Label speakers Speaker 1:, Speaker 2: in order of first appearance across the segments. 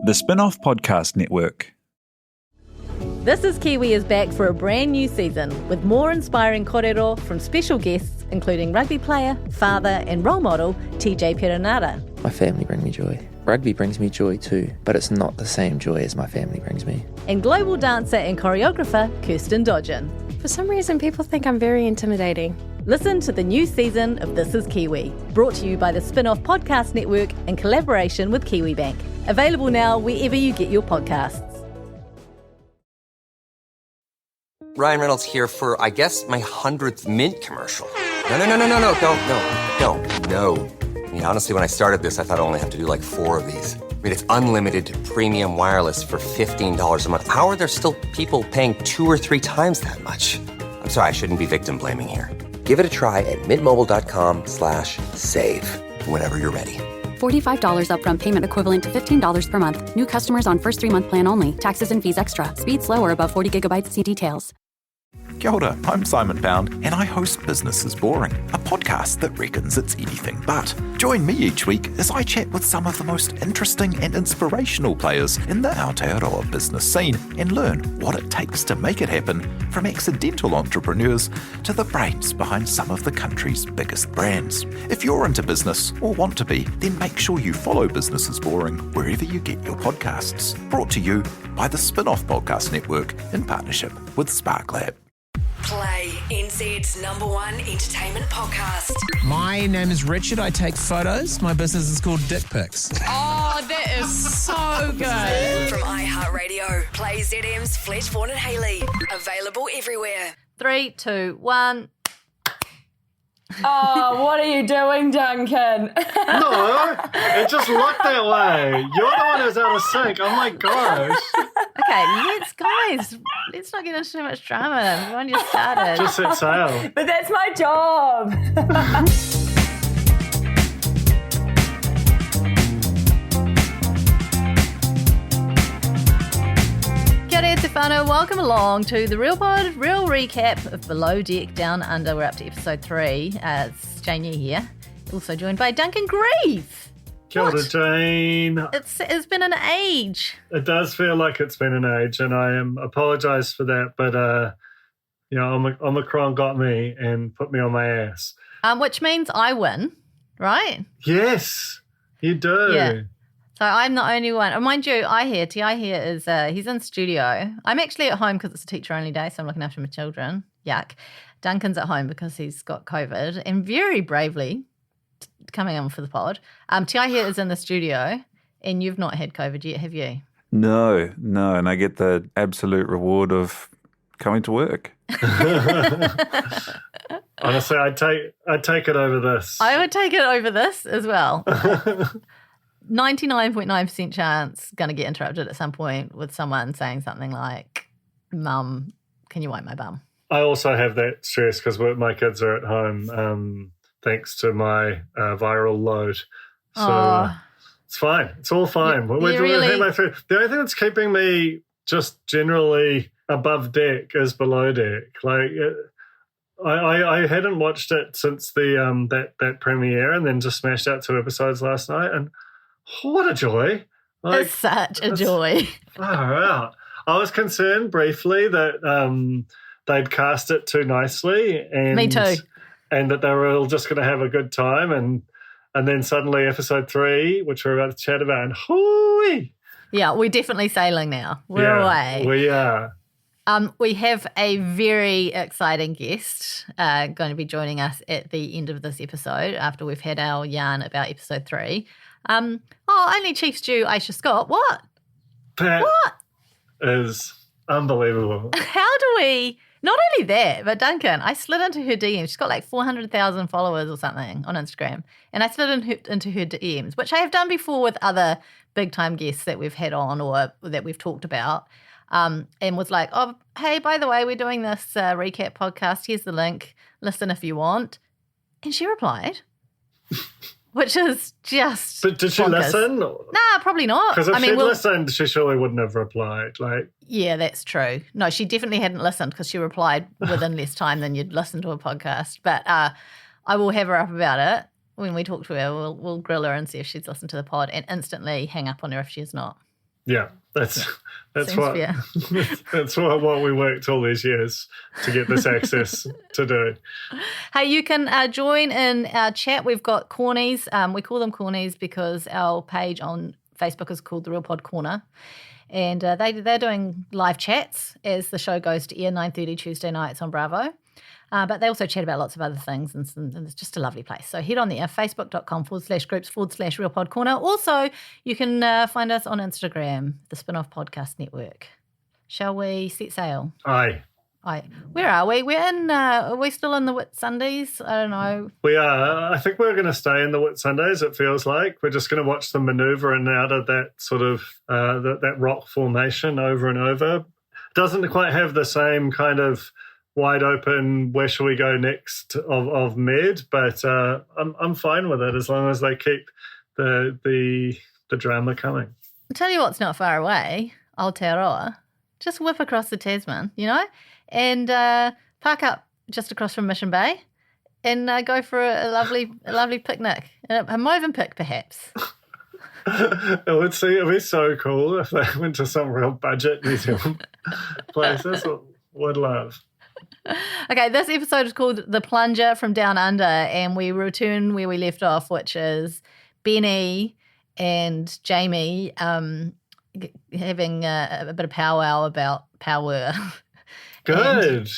Speaker 1: The Spin-off Podcast Network.
Speaker 2: This is Kiwi is back for a brand new season with more inspiring kōrero from special guests including rugby player, father and role model TJ Perenara.
Speaker 3: My family bring me joy. Rugby brings me joy too, but it's not the same joy as my family brings me.
Speaker 2: And global dancer and choreographer Kirsten Dodgen.
Speaker 4: For some reason, people think I'm very intimidating.
Speaker 2: Listen to the new season of This is Kiwi, brought to you by the Spin-off Podcast Network in collaboration with KiwiBank. Available now wherever you get your podcasts.
Speaker 5: Ryan Reynolds here for, I guess, my 100th Mint commercial. No, don't. I mean, honestly, when I started this, I thought I only have to do like 4 of these. I mean, it's unlimited premium wireless for $15 a month. How are there still people paying 2 or 3 times that much? I'm sorry, I shouldn't be victim blaming here. Give it a try at mintmobile.com/save. Whenever you're ready.
Speaker 6: $45 upfront payment equivalent to $15 per month. New customers on first 3-month plan only. Taxes and fees extra. Speed slower above 40 gigabytes. See details.
Speaker 7: Kia ora, I'm Simon Pound, and I host Business is Boring, a podcast that reckons it's anything but. Join me each week as I chat with some of the most interesting and inspirational players in the Aotearoa business scene and learn what it takes to make it happen, from accidental entrepreneurs to the brains behind some of the country's biggest brands. If you're into business or want to be, then make sure you follow Business is Boring wherever you get your podcasts. Brought to you by the Spin-off Podcast Network in partnership with SparkLab.
Speaker 8: Play NZ's #1 entertainment podcast.
Speaker 9: My name is Richard. I take photos. My business is called Dick Pics.
Speaker 10: Oh, that is so good.
Speaker 8: From iHeartRadio, Play ZM's Fletchborn and Haley. Available everywhere.
Speaker 2: 3, 2, 1.
Speaker 10: Oh, what are you doing, Duncan?
Speaker 11: No, it just looked that way. You're the one who's out of sync. Oh my gosh.
Speaker 2: Okay, let's not get into too much drama. Everyone just started.
Speaker 11: Just set sail.
Speaker 10: But that's my job.
Speaker 2: Kia ora te whānau, welcome along to the Real Pod, real recap of Below Deck Down Under. We're up to episode 3. It's Jane here, also joined by Duncan Grieve.
Speaker 11: Kia ora, Jane.
Speaker 2: It's been an age.
Speaker 11: It does feel like it's been an age, and I apologise for that, but Omicron got me and put me on my ass.
Speaker 2: Which means I win, right?
Speaker 11: Yes, you do.
Speaker 2: Yeah. So I'm the only one. Oh, mind you, T.I. here is, he's in studio. I'm actually at home because it's a teacher-only day, so I'm looking after my children. Yuck. Duncan's at home because he's got COVID and very bravely coming on for the pod. T.I. here is in the studio and you've not had COVID yet, have you?
Speaker 1: No, and I get the absolute reward of coming to work.
Speaker 11: Honestly, I'd take it over this.
Speaker 2: I would take it over this as well. 99.9% chance going to get interrupted at some point with someone saying something like, Mum, can you wipe my bum?
Speaker 11: I also have that stress because my kids are at home thanks to my viral load. So it's fine. It's all fine. The only thing that's keeping me just generally above deck is Below Deck. Like I hadn't watched it since the that premiere, and then just smashed out 2 episodes last night, and what a joy.
Speaker 2: It's such a joy.
Speaker 11: Far out. I was concerned briefly that they'd cast it too nicely. And
Speaker 2: me too.
Speaker 11: And that they were all just going to have a good time. And then suddenly episode 3, which we're about to chat about, and hooey.
Speaker 2: Yeah, we're definitely sailing now. We're away.
Speaker 11: We are.
Speaker 2: We have a very exciting guest going to be joining us at the end of this episode after we've had our yarn about episode 3. Only Chief Stew Aesha Scott. What?
Speaker 11: That is unbelievable.
Speaker 2: How do we... Not only that, but Duncan, I slid into her DMs. She's got like 400,000 followers or something on Instagram. And I slid into her DMs, which I have done before with other big-time guests that we've had on or that we've talked about, and was like, oh, hey, by the way, we're doing this recap podcast. Here's the link. Listen if you want. And she replied, which is just
Speaker 11: But did she
Speaker 2: bonkers.
Speaker 11: listen?
Speaker 2: Nah, probably not.
Speaker 11: Because if she'd listened, she surely wouldn't have replied.
Speaker 2: Yeah, that's true. No, she definitely hadn't listened because she replied within less time than you'd listen to a podcast. But I will have her up about it. when we talk to her, we'll grill her and see if she's listened to the pod and instantly hang up on her if she's not.
Speaker 11: Yeah, that's
Speaker 2: Seems
Speaker 11: what
Speaker 2: fair.
Speaker 11: that's what we worked all these years to get this access to do.
Speaker 2: Hey, you can join in our chat. We've got cornies. We call them cornies because our page on Facebook is called The Real Pod Corner. And they're doing live chats as the show goes to air 9:30 Tuesday nights on Bravo. But they also chat about lots of other things, and it's just a lovely place. So head on there, facebook.com/groups/Real Pod Corner. Also, you can find us on Instagram, the Spin-Off Podcast Network. Shall we set sail?
Speaker 11: Aye.
Speaker 2: Where are we? Are we still in the Whit Sundays? I don't know.
Speaker 11: We are. I think we're going to stay in the Whit Sundays, it feels like. We're just going to watch them maneuver in and out of that sort of, that rock formation over and over. Doesn't quite have the same kind of wide open, where shall we go next of med, but I'm fine with it as long as they keep the drama coming.
Speaker 2: I'll tell you what's not far away, Aotearoa. Just whip across the Tasman, and park up just across from Mission Bay and go for a lovely picnic, a Movenpick perhaps.
Speaker 11: It'd be so cool if they went to some real budget New Zealand place. That's what would love.
Speaker 2: Okay, this episode is called The Plunger from Down Under, and we return where we left off, which is Benny and Jamie having a bit of powwow about power.
Speaker 11: Good.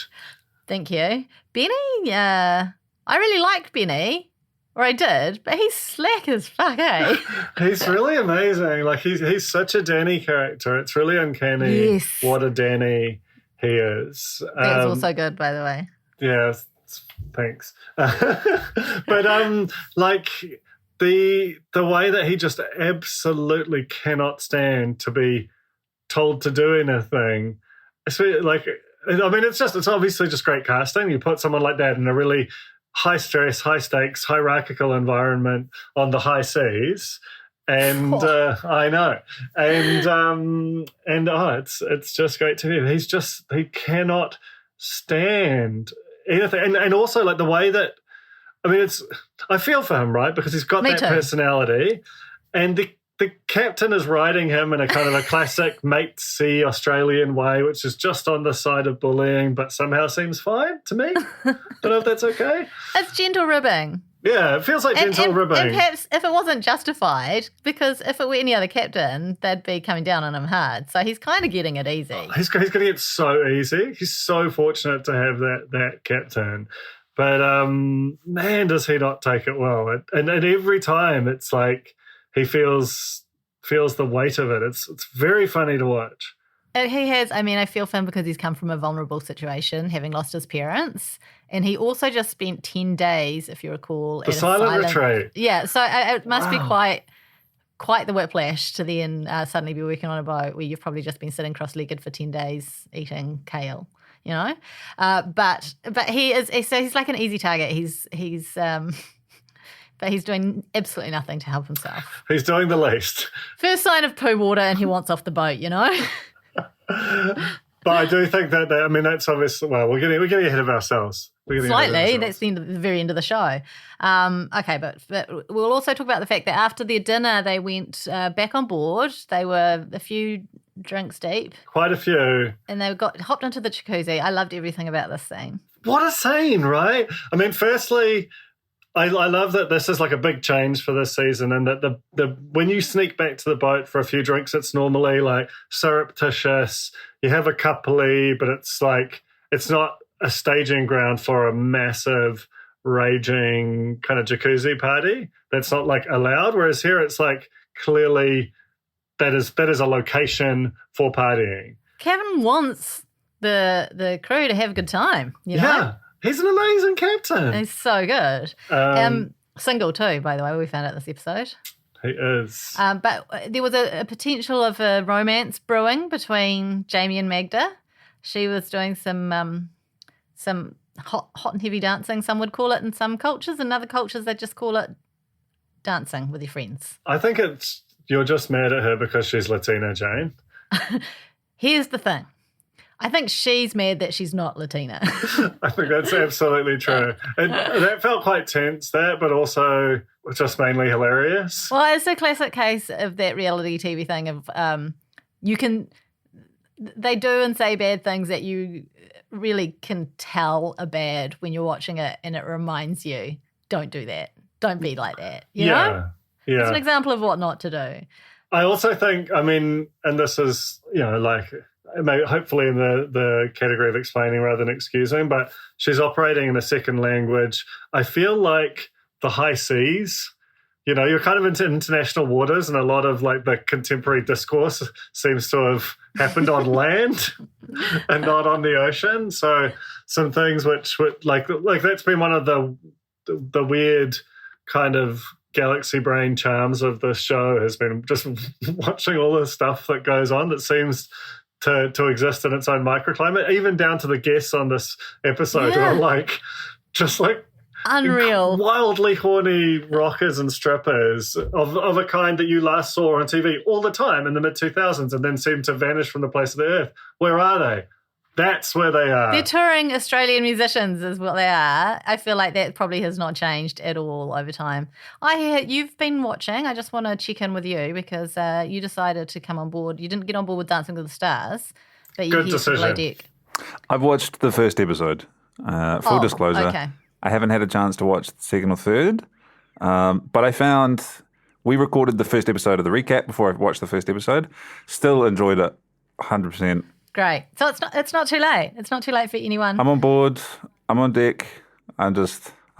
Speaker 2: Thank you. Benny, I really liked Benny, or I did, but he's slack as fuck, eh?
Speaker 11: He's really amazing. Like, he's such a Danny character. It's really uncanny what a Danny he is.
Speaker 2: That's also good, by the way.
Speaker 11: Yeah, thanks. But like the way that he just absolutely cannot stand to be told to do anything. It's really, like, I mean, it's obviously just great casting. You put someone like that in a really high stress, high stakes, hierarchical environment on the high seas. And I know, and it's just great to hear. He cannot stand anything, and also like the way that, I mean, I feel for him, right, because he's got that personality, and the captain is riding him in a kind of a classic matey Australian way, which is just on the side of bullying, but somehow seems fine to me. Don't know if that's okay.
Speaker 2: It's gentle ribbing.
Speaker 11: Yeah, it feels like gentle ribbing.
Speaker 2: And perhaps if it wasn't justified, because if it were any other captain, they'd be coming down on him hard. So he's kind of getting it easy.
Speaker 11: He's getting it so easy. He's so fortunate to have that captain. But, man, does he not take it well. And every time it's like he feels the weight of it. It's very funny to watch.
Speaker 2: He has, I mean, I feel for him because he's come from a vulnerable situation, having lost his parents. And he also just spent 10 days, if you recall,
Speaker 11: the silent retreat.
Speaker 2: Yeah, so it must be quite the whiplash to then suddenly be working on a boat where you've probably just been sitting cross-legged for 10 days eating kale, But he is, so he's like an easy target. But he's doing absolutely nothing to help himself.
Speaker 11: He's doing the least.
Speaker 2: First sign of poo water and he wants off the boat,
Speaker 11: But I do think that I mean, that's obviously, well, we're getting ahead of ourselves.
Speaker 2: Slightly. That's the very end of the show. Okay, but we'll also talk about the fact that after their dinner, they went back on board. They were a few drinks deep.
Speaker 11: Quite a few.
Speaker 2: And they hopped into the jacuzzi. I loved everything about this scene.
Speaker 11: What a scene, right? I mean, firstly, I love that this is like a big change for this season, and that the when you sneak back to the boat for a few drinks, it's normally like surreptitious. You have a coupley, but it's like it's not a staging ground for a massive, raging kind of jacuzzi party. That's not like allowed. Whereas here, it's like clearly that is a location for partying.
Speaker 2: Kevin wants the crew to have a good time.
Speaker 11: Yeah. He's an amazing captain.
Speaker 2: He's so good. Single too, by the way, we found out this episode.
Speaker 11: He is.
Speaker 2: But there was a potential of a romance brewing between Jamie and Magda. She was doing some hot and heavy dancing, some would call it in some cultures. In other cultures, they just call it dancing with your friends.
Speaker 11: I think you're just mad at her because she's Latina, Jane.
Speaker 2: Here's the thing. I think she's mad that she's not Latina.
Speaker 11: I think that's absolutely true. And that felt quite tense, but also just mainly hilarious.
Speaker 2: Well, it's a classic case of that reality TV thing of they do and say bad things that you really can tell are bad when you're watching it, and it reminds you, don't do that. Don't be like that. You know?
Speaker 11: Yeah.
Speaker 2: It's an example of what not to do.
Speaker 11: I also think, and this is, hopefully in the category of explaining rather than excusing, but she's operating in a second language. I feel like the high seas, you're kind of into international waters, and a lot of like the contemporary discourse seems to have happened on land and not on the ocean. So some things which would like that's been one of the weird kind of galaxy brain charms of this show has been just watching all the stuff that goes on that seems to exist in its own microclimate, even down to the guests on this episode who are just
Speaker 2: unreal,
Speaker 11: wildly horny rockers and strippers of a kind that you last saw on TV all the time in the mid-2000s and then seem to vanish from the face of the earth. Where are they? That's where they are.
Speaker 2: They're touring Australian musicians is what they are. I feel like that probably has not changed at all over time. You've been watching. I just want to check in with you because you decided to come on board. You didn't get on board with Dancing with the Stars, but you're here for Below Deck.
Speaker 1: I've watched the first episode. Full disclosure.
Speaker 2: Okay.
Speaker 1: I haven't had a chance to watch the second or third, but I found we recorded the first episode of the recap before I watched the first episode. Still enjoyed it 100%.
Speaker 2: Great. So it's not too late. It's not too late for anyone.
Speaker 1: I'm on board. I'm on deck. I'm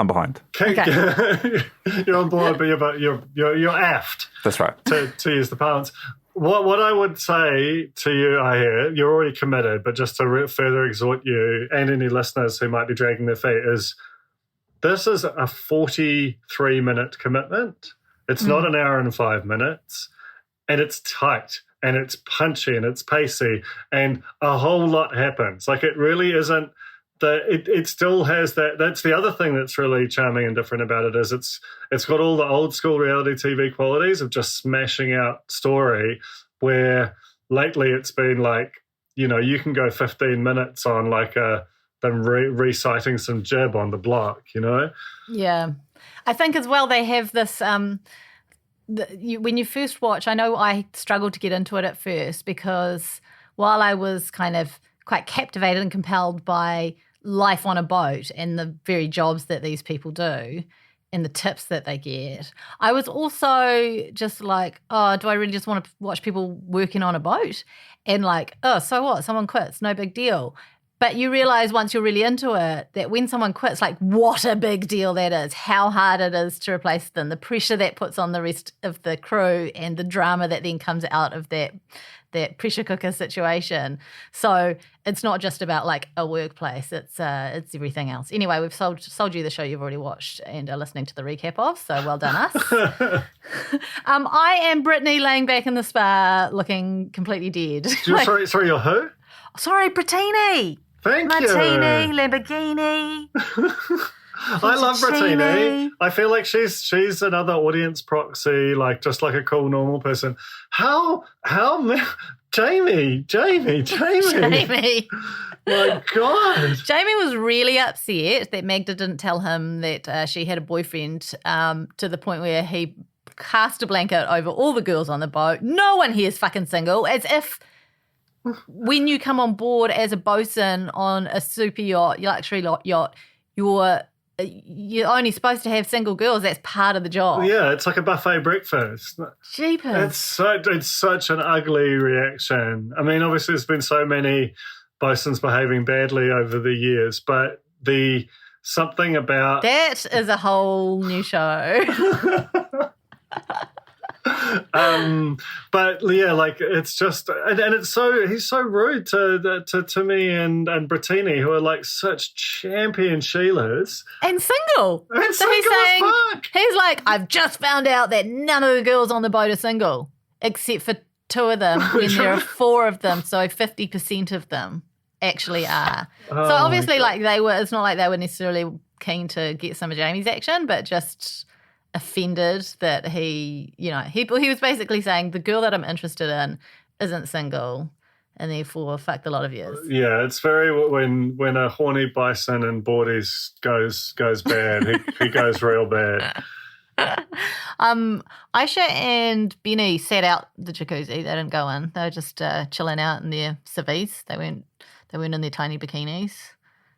Speaker 1: behind.
Speaker 11: Okay. You're on board, but you're aft.
Speaker 1: That's right.
Speaker 11: To use the parlance. What I would say to you, I hear, you're already committed, but just to further exhort you and any listeners who might be dragging their feet is this is a 43-minute commitment. It's not an hour and 5 minutes, and it's tight. And it's punchy and it's pacey and a whole lot happens. Like it really isn't it still has that. That's the other thing that's really charming and different about it is it's got all the old school reality TV qualities of just smashing out story where lately it's been like, you can go 15 minutes on like them reciting some jib on the block,
Speaker 2: Yeah. I think as well they have this when you first watch, I know I struggled to get into it at first because while I was kind of quite captivated and compelled by life on a boat and the very jobs that these people do and the tips that they get, I was also just like, oh, do I really just want to watch people working on a boat? And like, oh, so what? Someone quits, no big deal. But you realize once you're really into it that when someone quits, like what a big deal that is, how hard it is to replace them, the pressure that puts on the rest of the crew and the drama that then comes out of that pressure cooker situation. So it's not just about like a workplace, it's everything else. Anyway, we've sold you the show you've already watched and are listening to the recap of, so well done us. I am Brittany laying back in the spa looking completely dead.
Speaker 11: Sorry, you're who?
Speaker 2: Sorry, Brittini.
Speaker 11: Thank
Speaker 2: Martini,
Speaker 11: you.
Speaker 2: Lamborghini.
Speaker 11: I love Brittini. I feel like she's another audience proxy, like just like a cool normal person. Jamie. My God.
Speaker 2: Jamie was really upset that Magda didn't tell him that she had a boyfriend to the point where he cast a blanket over all the girls on the boat. No one here is fucking single, as if when you come on board as a bosun on a super yacht, luxury yacht, you're only supposed to have single girls. That's part of the job.
Speaker 11: Yeah, it's like a buffet breakfast.
Speaker 2: Jeepers.
Speaker 11: It's such an ugly reaction. I mean, obviously there's been so many bosuns behaving badly over the years, but something about...
Speaker 2: That is a whole new show.
Speaker 11: But yeah, like it's just, and it's he's so rude to me and Brittini, who are like such champion Sheilas
Speaker 2: and single.
Speaker 11: So
Speaker 2: he's like, I've just found out that none of the girls on the boat are single except for 2 of them when there are 4 of them, so 50% of them actually are. So obviously, like it's not like they were necessarily keen to get some of Jamie's action, but just offended that he was basically saying the girl that I'm interested in isn't single. and therefore fucked a lot of years.
Speaker 11: Yeah, it's very when a horny bison in boardies goes bad. he goes real bad.
Speaker 2: Aisha and Benny sat out the jacuzzi. They didn't go in. They were just chilling out in their civvies. They weren't in their tiny bikinis.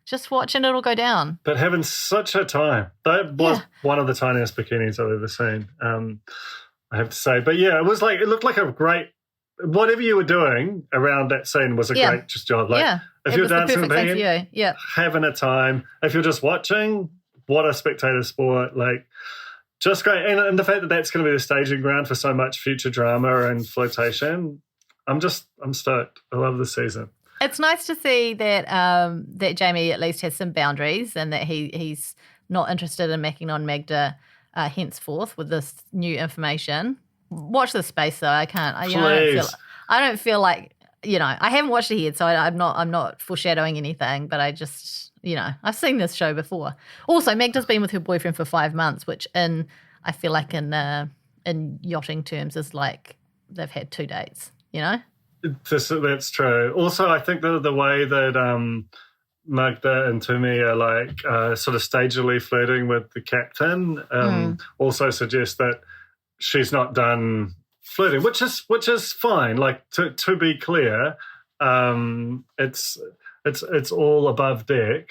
Speaker 2: Just watching it all go down.
Speaker 11: But having such a time. That was one of the tiniest bikinis I've ever seen, I have to say. But yeah, it looked like a great, whatever you were doing around that scene was a great just job. Like, if you're dancing with me, having a time. If you're just watching, what a spectator sport. Like, just great. And the fact that that's going to be the staging ground for so much future drama and flirtation, I'm stoked. I love this season.
Speaker 2: It's nice to see that that Jamie at least has some boundaries and that he's not interested in macking on Magda henceforth with this new information. Watch the space though. I can't. I don't feel like I haven't watched it yet, so I'm not foreshadowing anything. But I just I've seen this show before. Also, Magda's been with her boyfriend for 5 months, which I feel like in yachting terms is like they've had 2 dates.
Speaker 11: That's true. Also, I think the way that Magda and Tumi are like sort of stagily flirting with the captain also suggests that she's not done flirting, which is fine. Like to be clear, it's all above deck.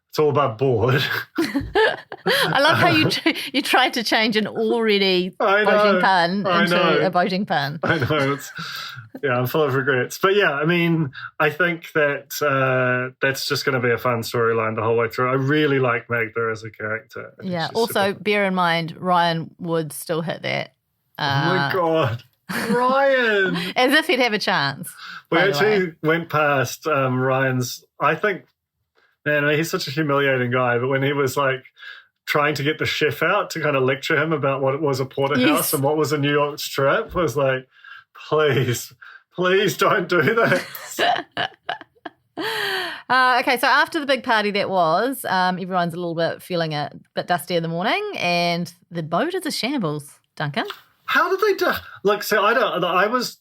Speaker 11: It's all above board.
Speaker 2: I love how you tried to change an already boating pun into a boating pun.
Speaker 11: I know. I'm full of regrets. But yeah, I mean, I think that that's just going to be a fun storyline the whole way through. I really like Magda as a character.
Speaker 2: Yeah. Also, bear in mind, Ryan would still hit that.
Speaker 11: Oh my God. Ryan!
Speaker 2: As if he'd have a chance.
Speaker 11: We actually went past Ryan's, I think, man, he's such a humiliating guy, but when he was like trying to get the chef out to kind of lecture him about what it was a porterhouse and what was a New York strip, was like, please don't do that.
Speaker 2: Okay, so after the big party that was, everyone's a little bit feeling a bit dusty in the morning, and the boat is a shambles, Duncan.
Speaker 11: How did they do? Like, so I was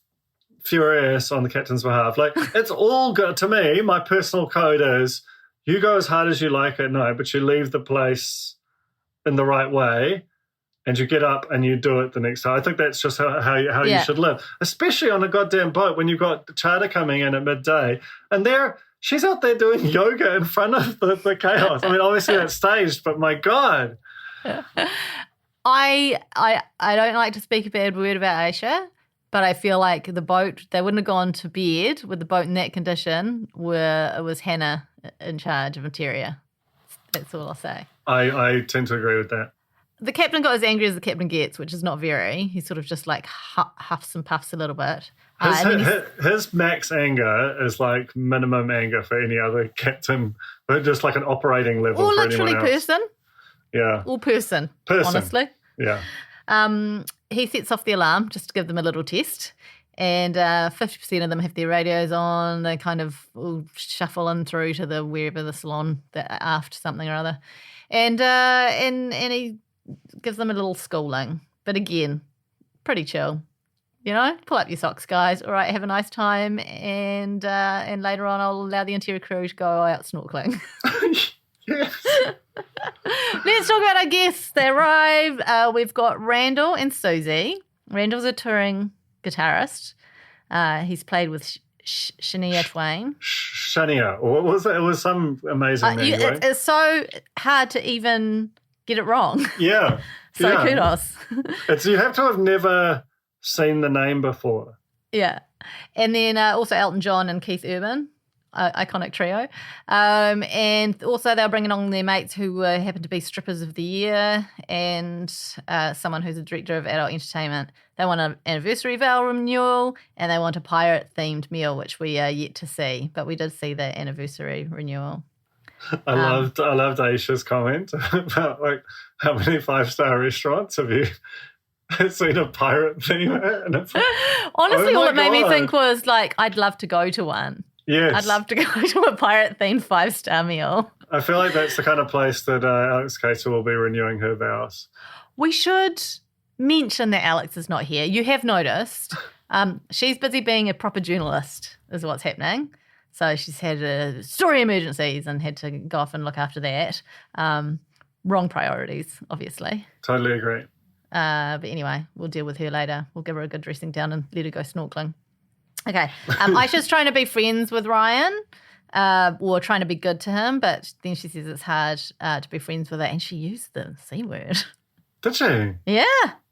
Speaker 11: furious on the captain's behalf. Like, it's all good. To me, my personal code is you go as hard as you like at night, but you leave the place in the right way and you get up and you do it the next time. I think that's just how you should live, especially on a goddamn boat when you've got the charter coming in at midday and she's out there doing yoga in front of the chaos. I mean, obviously that's staged, but my God.
Speaker 2: I don't like to speak a bad word about Aisha, but I feel like the boat, they wouldn't have gone to bed with the boat in that condition where it was Hannah in charge of interior. That's all I'll say.
Speaker 11: I tend to agree with that.
Speaker 2: The captain got as angry as the captain gets, which is not very. He sort of just like huffs and puffs a little bit.
Speaker 11: His max anger is like minimum anger for any other captain, but just like an operating level
Speaker 2: or
Speaker 11: for
Speaker 2: literally
Speaker 11: anyone else.
Speaker 2: person.
Speaker 11: Yeah.
Speaker 2: Or person, honestly.
Speaker 11: Yeah.
Speaker 2: He sets off the alarm just to give them a little test. And 50% of them have their radios on. They kind of shuffle in through to wherever the salon, aft something or other. And he gives them a little schooling. But again, pretty chill. Pull up your socks, guys. All right, have a nice time. And later on, I'll allow the interior crew to go out snorkeling.
Speaker 11: Yes.
Speaker 2: Let's talk about our guests. They arrive. We've got Randall and Susie. Randall's a touring guitarist. He's played with Shania Twain.
Speaker 11: Shania. What was it? It was some amazing name.
Speaker 2: It's so hard to even get it wrong.
Speaker 11: Yeah.
Speaker 2: Kudos.
Speaker 11: You have to have never seen the name before.
Speaker 2: Yeah. And then also Elton John and Keith Urban. Iconic trio. And also they're bringing on their mates who happen to be strippers of the year and someone who's a director of adult entertainment. They want an anniversary vow renewal and they want a pirate-themed meal, which we are yet to see. But we did see the anniversary renewal.
Speaker 11: I loved Aisha's comment about like how many 5-star restaurants have you seen a pirate theme at? And it's like,
Speaker 2: honestly, all it made me think was like, I'd love to go to one.
Speaker 11: Yes.
Speaker 2: I'd love to go to a pirate-themed 5-star meal.
Speaker 11: I feel like that's the kind of place that Alex Cater will be renewing her vows.
Speaker 2: We should mention that Alex is not here. You have noticed. She's busy being a proper journalist is what's happening. So she's had story emergencies and had to go off and look after that. Wrong priorities, obviously.
Speaker 11: Totally agree.
Speaker 2: But anyway, we'll deal with her later. We'll give her a good dressing down and let her go snorkeling. Okay. Aisha's trying to be friends with Ryan or trying to be good to him, but then she says it's hard to be friends with her, and she used the C word.
Speaker 11: Did she?
Speaker 2: Yeah.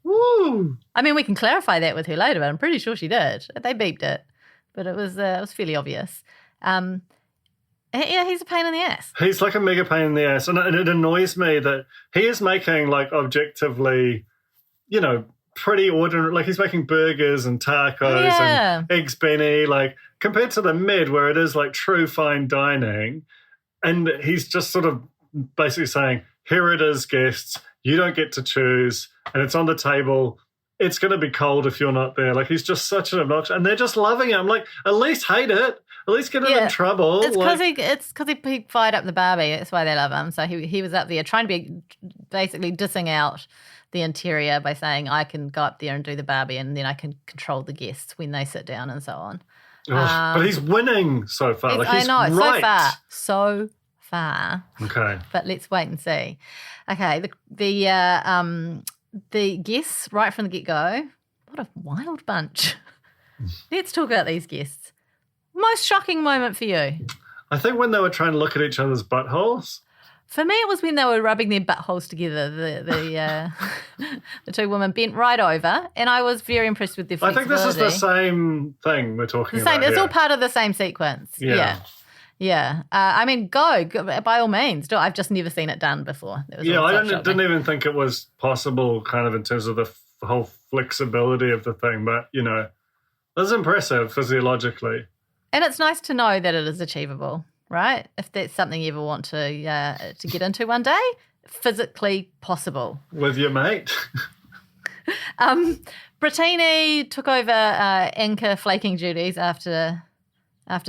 Speaker 11: Woo!
Speaker 2: I mean, we can clarify that with her later, but I'm pretty sure she did. They beeped it, but it was fairly obvious. Yeah, he's a pain in the ass.
Speaker 11: He's like a mega pain in the ass. And it annoys me that he is making, like, objectively, pretty ordinary. Like, he's making burgers and tacos and eggs Benny, like, compared to the Med, where it is, like, true fine dining. And he's just sort of basically saying, here it is, guests. You don't get to choose. And it's on the table. It's going to be cold if you're not there. Like, he's just such an obnoxious. And they're just loving him. Like, at least hate it. At least get him in trouble.
Speaker 2: It's because he fired up the Barbie. That's why they love him. So he was up there trying to be basically dissing out the interior by saying, I can go up there and do the Barbie and then I can control the guests when they sit down and so on.
Speaker 11: But he's winning so far. He's right.
Speaker 2: So far.
Speaker 11: Okay.
Speaker 2: But let's wait and see. Okay, the guests right from the get-go, what a wild bunch. Let's talk about these guests. Most shocking moment for you?
Speaker 11: I think when they were trying to look at each other's buttholes.
Speaker 2: For me, it was when they were rubbing their buttholes together. The two women bent right over, and I was very impressed with their flexibility.
Speaker 11: I think this is the same thing we're talking about.
Speaker 2: It's all part of the same sequence. Yeah. I mean, go by all means. I've just never seen it done before.
Speaker 11: I didn't even think it was possible, kind of in terms of the whole flexibility of the thing. But it was impressive physiologically.
Speaker 2: And it's nice to know that it is achievable, right? If that's something you ever want to get into one day, physically possible.
Speaker 11: With your mate.
Speaker 2: Brittini took over anchor flaking duties after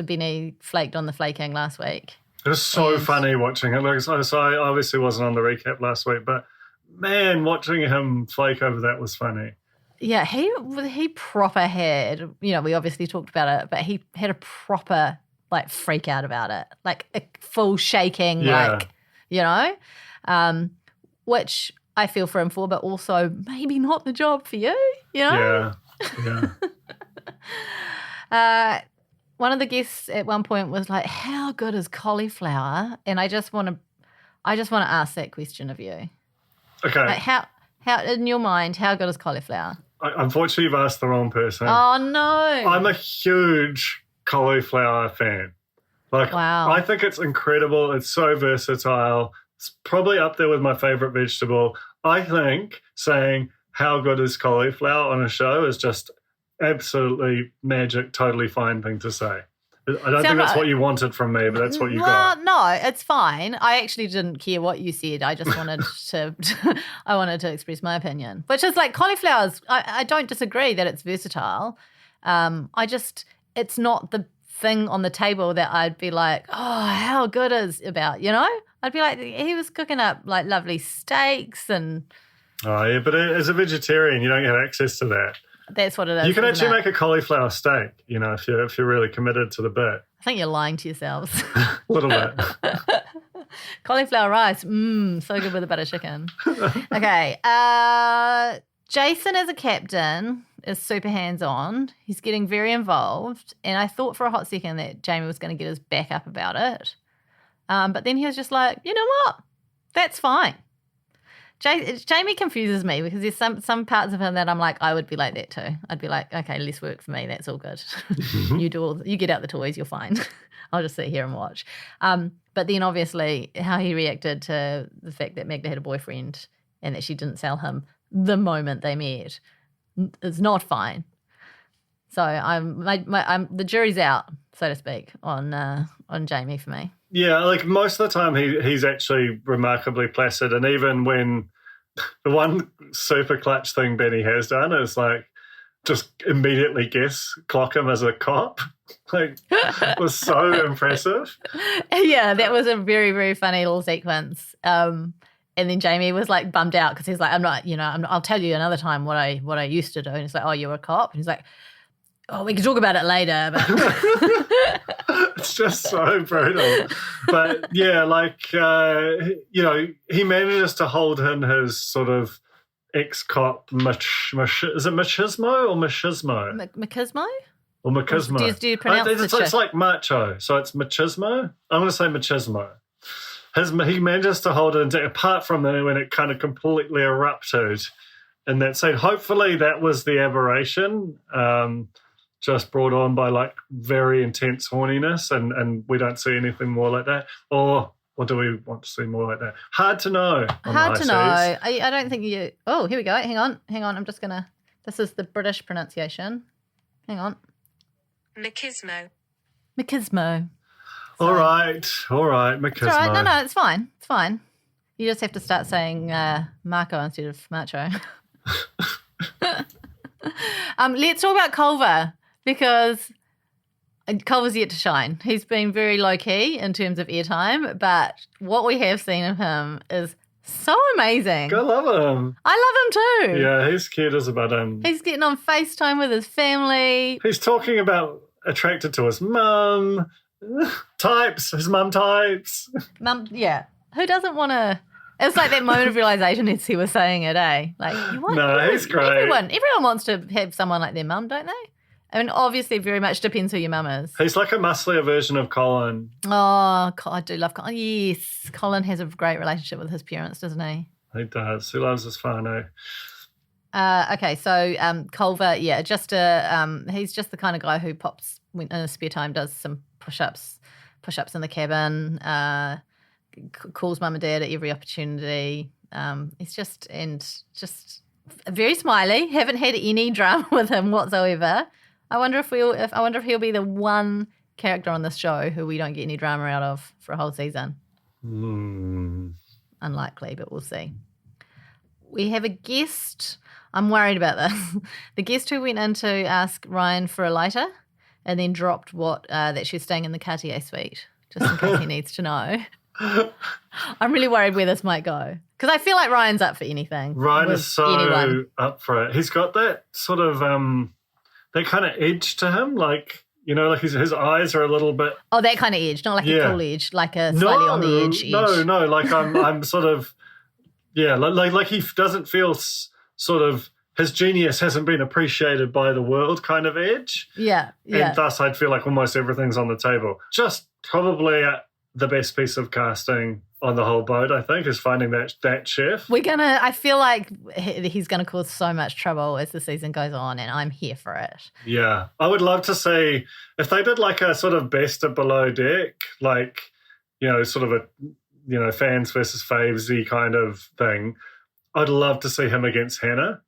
Speaker 2: Benny flaked on the flaking last week.
Speaker 11: It was so funny watching it. So I obviously wasn't on the recap last week, but man, watching him flake over that was funny.
Speaker 2: Yeah, he proper had, we obviously talked about it, but he had a proper, freak out about it. Like, a full shaking, which I feel for him for, but also maybe not the job for you,
Speaker 11: Yeah.
Speaker 2: One of the guests at one point was like, how good is cauliflower? And I just want to ask that question of you.
Speaker 11: Okay.
Speaker 2: Like, how in your mind, how good is cauliflower?
Speaker 11: Unfortunately, you've asked the wrong person.
Speaker 2: Oh, no.
Speaker 11: I'm a huge cauliflower fan.
Speaker 2: Wow.
Speaker 11: I think it's incredible. It's so versatile. It's probably up there with my favorite vegetable. I think saying how good is cauliflower on a show is just absolutely magic, totally fine thing to say. I don't think that's what you wanted from me, but that's what you got.
Speaker 2: No, it's fine. I actually didn't care what you said. I just wanted to express my opinion, which is like cauliflower's. I don't disagree that it's versatile. It's not the thing on the table that I'd be like, oh, how good is about, I'd be like, he was cooking up like lovely steaks and.
Speaker 11: Oh yeah, but as a vegetarian, you don't have access to that.
Speaker 2: That's what it is.
Speaker 11: You can actually make a cauliflower steak, if you're really committed to the bit.
Speaker 2: I think you're lying to yourselves.
Speaker 11: A little bit.
Speaker 2: Cauliflower rice, so good with a butter chicken. Okay, Jason as a captain is super hands-on. He's getting very involved, and I thought for a hot second that Jamie was going to get his back up about it. But then he was just like, you know what? That's fine. Jamie confuses me because there's some parts of him that I'm like, I would be like that too. I'd be like, okay, less work for me. That's all good. You get out the toys, you're fine. I'll just sit here and watch. But then obviously how he reacted to the fact that Magda had a boyfriend and that she didn't sell him the moment they met is not fine. So the jury's out, so to speak, on Jamie for me.
Speaker 11: Yeah, like most of the time he's actually remarkably placid, and even when the one super clutch thing Benny has done is like just immediately clock him as a cop. Like, it was so impressive.
Speaker 2: Yeah, that was a very, very funny little sequence. And then Jamie was like bummed out because he's like, I'll tell you another time what I used to do. And he's like, oh, you're a cop? And he's like, Oh, we can talk about it later. But
Speaker 11: It's just so brutal. But yeah, like, he manages to hold in his sort of ex-cop, is it machismo or machismo?
Speaker 2: Machismo?
Speaker 11: Or machismo.
Speaker 2: Do you pronounce
Speaker 11: it's like macho, so it's machismo. I'm going to say machismo. He manages to hold it apart from when it kind of completely erupted in that scene. Hopefully that was the aberration, just brought on by like very intense horniness, and we don't see anything more like that. Or do we want to see more like that? Hard to know.
Speaker 2: Hard to know. I don't think you... Oh, here we go. Hang on. I'm just going to... This is the British pronunciation. Hang on.
Speaker 4: Machismo.
Speaker 11: All right, machismo.
Speaker 2: It's all right. No, it's fine. You just have to start saying Marco instead of macho. Let's talk about Culver, because Culver's yet to shine. He's been very low-key in terms of airtime, but what we have seen of him is so amazing.
Speaker 11: I love him.
Speaker 2: I love him too.
Speaker 11: Yeah, he's cute as a button.
Speaker 2: He's getting on FaceTime with his family.
Speaker 11: He's talking about attracted to his mum. His mum types.
Speaker 2: Mum, yeah. Who doesn't want to... It's like that moment of realisation as he was saying it, eh? Like,
Speaker 11: he's great.
Speaker 2: Everyone wants to have someone like their mum, don't they? I mean, obviously, very much depends who your mum is.
Speaker 11: He's like a musclier version of Colin.
Speaker 2: Oh, I do love Colin. Yes, Colin has a great relationship with his parents, doesn't he?
Speaker 11: He does. He loves his whānau.
Speaker 2: Okay, so Culver, yeah, he's just the kind of guy who pops in his spare time, does some push-ups in the cabin, calls mum and dad at every opportunity. He's just very smiley. Haven't had any drama with him whatsoever. I wonder if he'll be the one character on this show who we don't get any drama out of for a whole season. Unlikely, but we'll see. We have a guest. I'm worried about this. The guest who went in to ask Ryan for a lighter and then dropped that she's staying in the Cartier suite, just in case he needs to know. I'm really worried where this might go, because I feel like Ryan's up for anything.
Speaker 11: Ryan is so up for it. He's got that sort of that kind of edge to him, like, like his eyes are a little bit.
Speaker 2: Oh, that kind of edge, not like a cool edge, like a slightly on the edge.
Speaker 11: No, like I'm sort of, like he doesn't feel sort of, his genius hasn't been appreciated by the world kind of edge.
Speaker 2: Yeah.
Speaker 11: And thus I'd feel like almost everything's on the table. Just probably the best piece of casting on the whole boat, I think, is finding that chef.
Speaker 2: I feel like he's going to cause so much trouble as the season goes on, and I'm here for it.
Speaker 11: Yeah. I would love to see, if they did like a sort of best of below deck, like, sort of a, fans versus favesy kind of thing, I'd love to see him against Hannah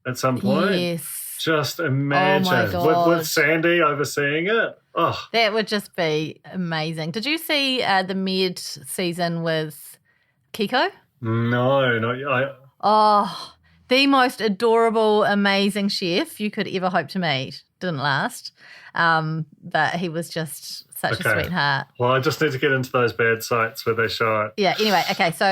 Speaker 11: at some point.
Speaker 2: Yes.
Speaker 11: Just imagine.
Speaker 2: Oh my God.
Speaker 11: With Sandy overseeing it. Oh.
Speaker 2: That would just be amazing. Did you see the mid-season with Kiko?
Speaker 11: No, not yet.
Speaker 2: Oh, the most adorable, amazing chef you could ever hope to meet. Didn't last. But he was just such a sweetheart.
Speaker 11: Well, I just need to get into those bad sites where they show it.
Speaker 2: Yeah, anyway, okay, so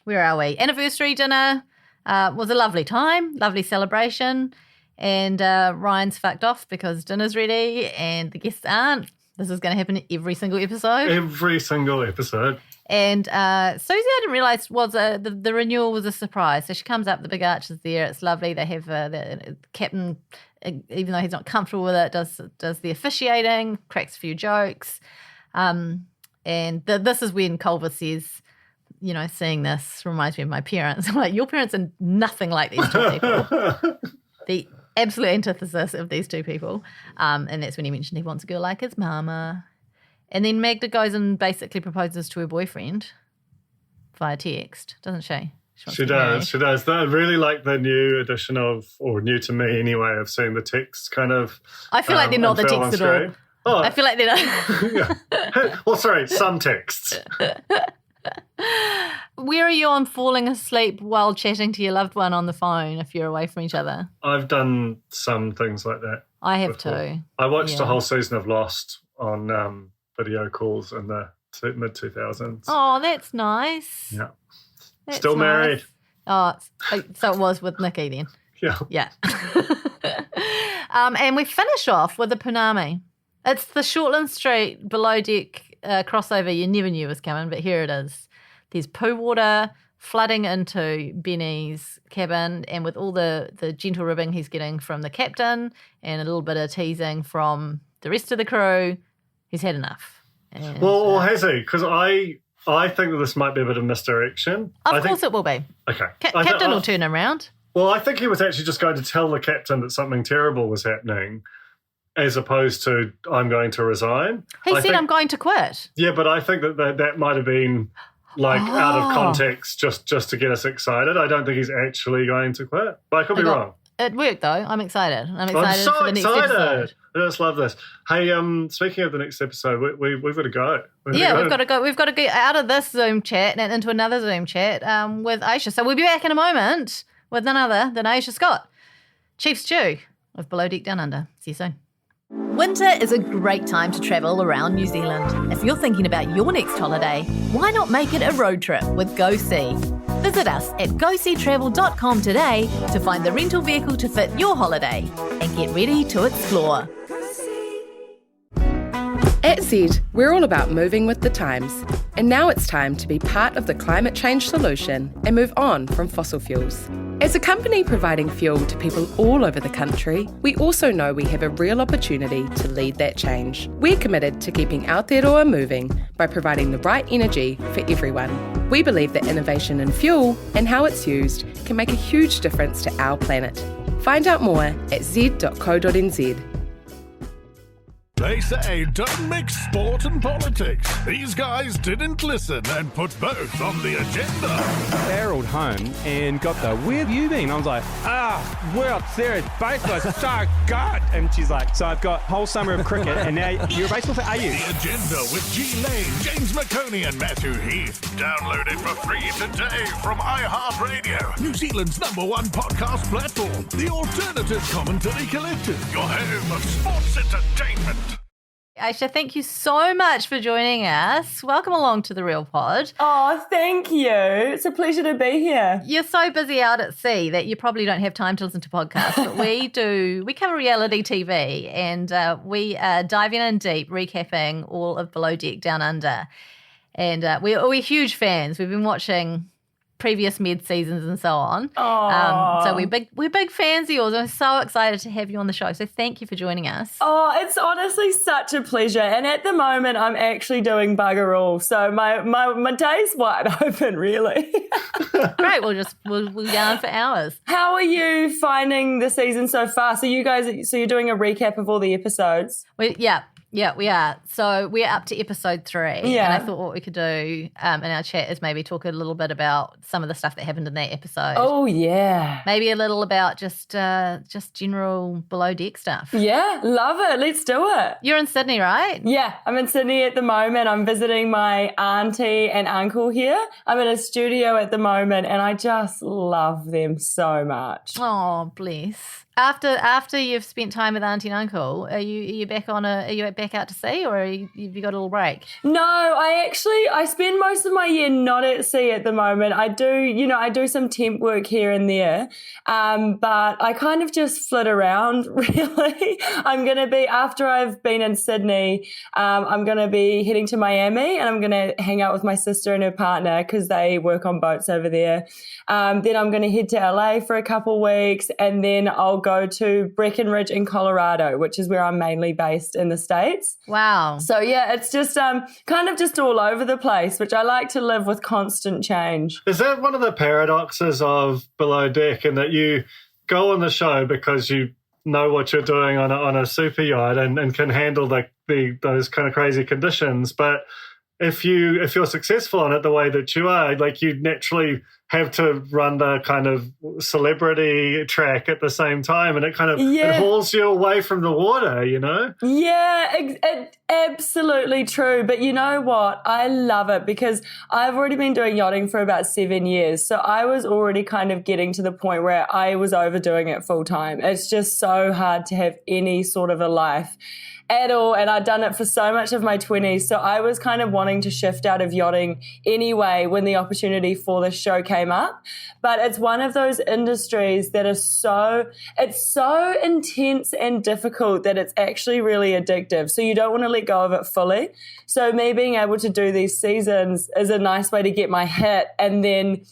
Speaker 2: where are we? Anniversary dinner. Was a lovely time, lovely celebration, and Ryan's fucked off because dinner's ready and the guests aren't. This is going to happen every single episode.
Speaker 11: Every single episode.
Speaker 2: And Susie, I didn't realise the renewal was a surprise. So she comes up, the big arch is there, it's lovely. They have the captain, even though he's not comfortable with it, does the officiating, cracks a few jokes. And this is when Culver says, seeing this reminds me of my parents. I'm like, your parents are nothing like these two people. The absolute antithesis of these two people. And that's when he mentioned he wants a girl like his mama. And then Magda goes and basically proposes to her boyfriend via text, doesn't she?
Speaker 11: She does. I really like the new edition or new to me anyway, of seeing the text kind of.
Speaker 2: I feel like they're not the text at all.
Speaker 11: Oh.
Speaker 2: I feel like they're not.
Speaker 11: Yeah. Well, sorry, some texts.
Speaker 2: Where are you on falling asleep while chatting to your loved one on the phone if you're away from each other?
Speaker 11: I've done some things like that.
Speaker 2: I have
Speaker 11: before.
Speaker 2: too.
Speaker 11: I watched a whole season of Lost on video calls in the mid-2000s.
Speaker 2: Oh, that's nice.
Speaker 11: Yeah.
Speaker 2: That's
Speaker 11: Still married.
Speaker 2: Oh, so it was with Nikki then?
Speaker 11: Yeah.
Speaker 2: Yeah. And we finish off with the Punami. It's the Shortland Street below deck crossover you never knew was coming, but here it is. There's poo water flooding into Benny's cabin, and with all the gentle ribbing he's getting from the captain and a little bit of teasing from the rest of the crew, he's had enough. And,
Speaker 11: well, has he? Because I think that this might be a bit of misdirection.
Speaker 2: Of course it will be.
Speaker 11: Okay.
Speaker 2: Captain will turn him around.
Speaker 11: Well, I think he was actually just going to tell the captain that something terrible was happening, as opposed to, I'm going to resign.
Speaker 2: He said, I'm going to quit.
Speaker 11: Yeah, but I think that might have been out of context just to get us excited. I don't think he's actually going to quit. But I could be wrong.
Speaker 2: It worked, though. I'm excited. I'm
Speaker 11: so
Speaker 2: for the next episode.
Speaker 11: I just love this. Hey, speaking of the next episode, we've got to go.
Speaker 2: We've got to go. We've got to get out of this Zoom chat and into another Zoom chat with Aesha. So we'll be back in a moment with none other than Aesha Scott, Chief Stew of Below Deck Down Under. See you soon. Winter is a great time to travel around New Zealand. If you're thinking about your next holiday, why not make it a road trip with Go See? Visit us at goseatravel.com today to find the rental vehicle to fit your holiday and get ready to explore.
Speaker 12: At Zed, we're all about moving with the times. And now it's time to be part of the climate change solution and move on from fossil fuels. As a company providing fuel to people all over the country, we also know we have a real opportunity to lead that change. We're committed to keeping Aotearoa moving by providing the right energy for everyone. We believe that innovation in fuel and how it's used can make a huge difference to our planet. Find out more at z.co.nz.
Speaker 13: They say don't mix sport and politics. These guys didn't listen and put both on the agenda.
Speaker 14: Barreled home and got the, where have you been? I was like, World Series baseball, so good. And she's like, so I've got whole summer of cricket and now you're a baseball fan, are you?
Speaker 13: The Agenda with G Lane, James McConey and Matthew Heath. Download it for free today from iHeartRadio, New Zealand's #1 podcast platform. The Alternative Commentary Collective, your home of sports entertainment.
Speaker 2: Aesha, thank you so much for joining us. Welcome along to The Real Pod.
Speaker 10: Oh, thank you. It's a pleasure to be here.
Speaker 2: You're so busy out at sea that you probably don't have time to listen to podcasts, but we do. We cover reality TV and we are diving in deep, recapping all of Below Deck Down Under. And we're huge fans. We've been watching previous mid-seasons and so on. So we're big fans of yours. I'm so excited to have you on the show. So thank you for joining us.
Speaker 10: Oh, it's honestly such a pleasure. And at the moment, I'm actually doing bugger all. So my day's wide open, really.
Speaker 2: Great. We'll yarn for hours.
Speaker 10: How are you finding the season so far? So you're doing a recap of all the episodes?
Speaker 2: Yeah, we are. So we're up to episode 3.
Speaker 10: Yeah.
Speaker 2: And I thought what we could do in our chat is maybe talk a little bit about some of the stuff that happened in that episode.
Speaker 10: Oh, yeah.
Speaker 2: Maybe a little about just general below deck stuff.
Speaker 10: Yeah, love it. Let's do it.
Speaker 2: You're in Sydney, right?
Speaker 10: Yeah, I'm in Sydney at the moment. I'm visiting my auntie and uncle here. I'm in a studio at the moment and I just love them so much.
Speaker 2: Oh, bless. After you've spent time with auntie and uncle, are you back out to sea, or have you got a little break?
Speaker 10: No, I spend most of my year not at sea at the moment. I do some temp work here and there, but I kind of just flit around, really. I'm going to be, after I've been in Sydney, I'm going to be heading to Miami and I'm going to hang out with my sister and her partner because they work on boats over there. Then I'm going to head to LA for a couple weeks and then I'll go to Breckenridge in Colorado, which is where I'm mainly based in the States.
Speaker 2: Wow.
Speaker 10: So yeah, it's just kind of just all over the place, which I like to live with constant change.
Speaker 11: Is that one of the paradoxes of Below Deck, in that you go on the show because you know what you're doing on a super yacht and can handle those kind of crazy conditions, but if you're successful on it the way that you are, like, you naturally have to run the kind of celebrity track at the same time, and it kind of it hauls you away from the water, you know?
Speaker 10: Yeah, absolutely true. But you know what? I love it because I've already been doing yachting for about 7 years. So I was already kind of getting to the point where I was overdoing it full time. It's just so hard to have any sort of a life. at all, and I'd done it for so much of my 20s. So I was kind of wanting to shift out of yachting anyway when the opportunity for this show came up. But it's one of those industries that is so intense and difficult that it's actually really addictive. So you don't want to let go of it fully. So me being able to do these seasons is a nice way to get my hit, and then